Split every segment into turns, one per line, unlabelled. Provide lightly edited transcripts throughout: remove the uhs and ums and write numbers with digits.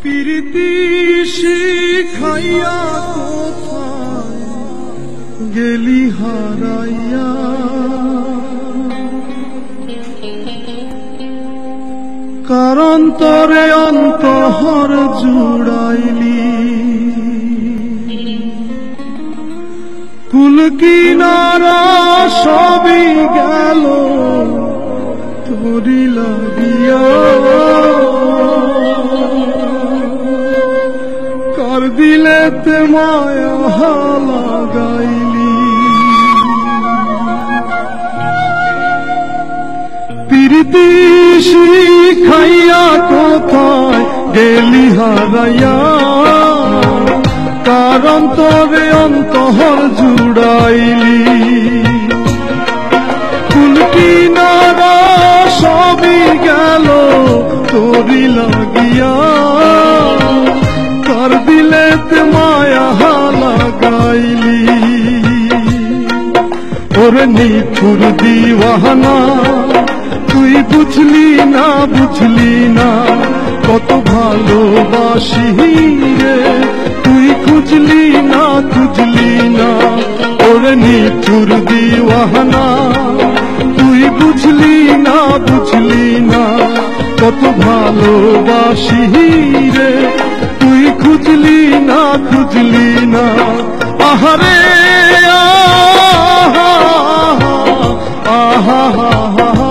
প্রীতি শিখাইয়া কোথায় গেলি হারাইয়া, কারণ তোরে অন্তহর জুড়াইলি। কুল কিনারা সবই গেল তোরি লাগিয়া, কার দিলেতে মায়া লাগাইলি। প্রীতি শিখাইয়া কোথায় গেলি হারাইয়া, কারণ তোরে অন্তহর জুড়াইলি। কুল কিনারা সবই গেল তোরি লাগিয়া, কার দিলেতে মায়া লাগাইলি। ওরে নিঠুর দিওয়ানা তুই বুঝলি না, বুঝলি না কত ভালোবাসি রে, তুই খুঁজলি না, খুঁজলি না। ওরে নিঠুর দিওয়ানা তুই বুঝলি না, বুঝলি না কত ভালোবাসি রে, তুই খুঁজলি না, খুঁজলি না। আহারে আহা আহা আহা,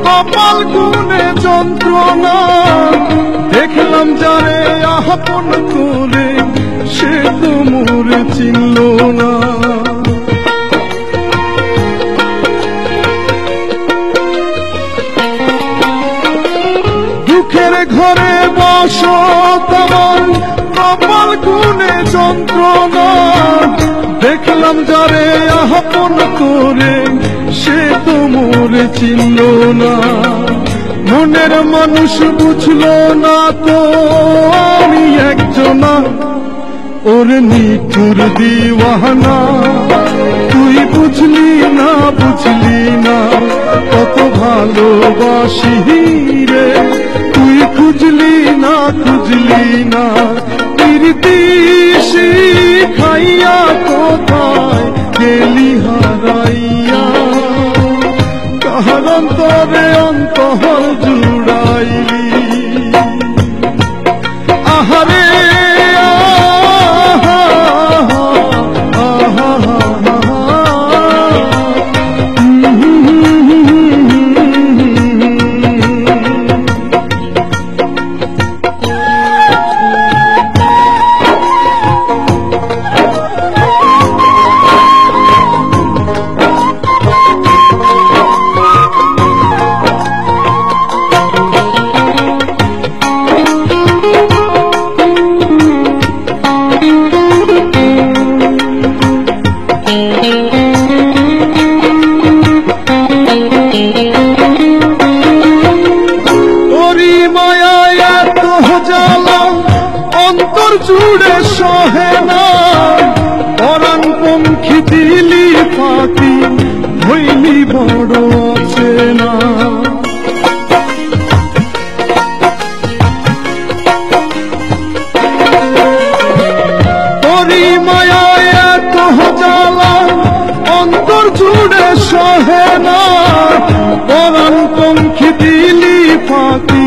কপাল গুনে যন্ত্রণা, দেখলাম যারে আপন করে সে তো মোরে চিনল না। দুঃখের ঘরে বসো তোমার কপাল গুনে যন্ত্রণা, দেখলাম যারে আপন করে সে তো মোরে চিনল না। মনের মানুষ বুঝলো না তো আমি একজনা, ওরে নিঠুর দিওয়ানা তুই বুঝলি না, বুঝলি না কত ভালোবাসি রে, তুই খুঁজলি না, খুঁজলি না। প্রীতি শিখাইয়া কোথায় গেলি হারাইয়া, কার অন্তরে অন্তহর জুড়াইলি। আহারে আহা আহা আহা, অন্তর জুড়ে সহে না, পরাণ পঙ্খী দিলি ফাঁকি হইলি বড় আছে না। তোরি মায়ায় এত জ্বালা অন্তর জুড়ে সহে না, পরাণ পঙ্খী দিলি ফাঁকি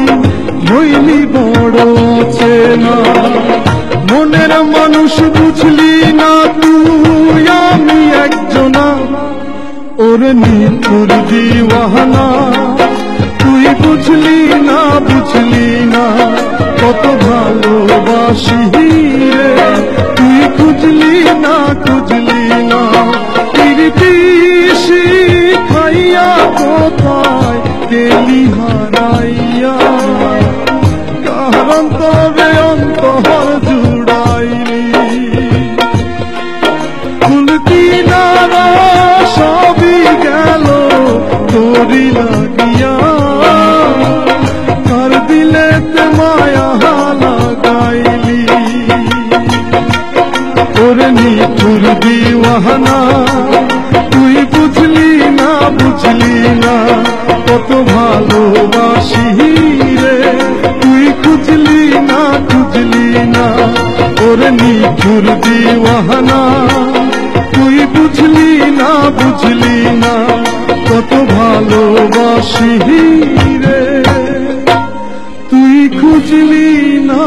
হইলি বড় আছে না। মনের মানুষ বুঝলি না তুই আমি একজনা, ওরে নিঠুর দিওয়ানা তুই বুঝলি না, বুঝলি না কত ভালোবাসি রে, তুই খুঁজলি না, খুঁজলি কোথায় গেলি হারাইয়া, কারণ তবে অন্তর জুড়াইলি। ফুল কিনারা সবই গেল তোরি লাগিয়া, কার দিলেতে মায়া লাগাইলি। ওরে নিঠুর দিওয়ানা তুই বুঝলি না, বুঝলি না কত ভালোবাসি রে, তুই খুঁজলি না, খুঁজলি না। ওরে নিঠুর দিওয়ানা তুই বুঝলি না, বুঝলি না কত ভালোবাসি রে, তুই খুঁজলি না।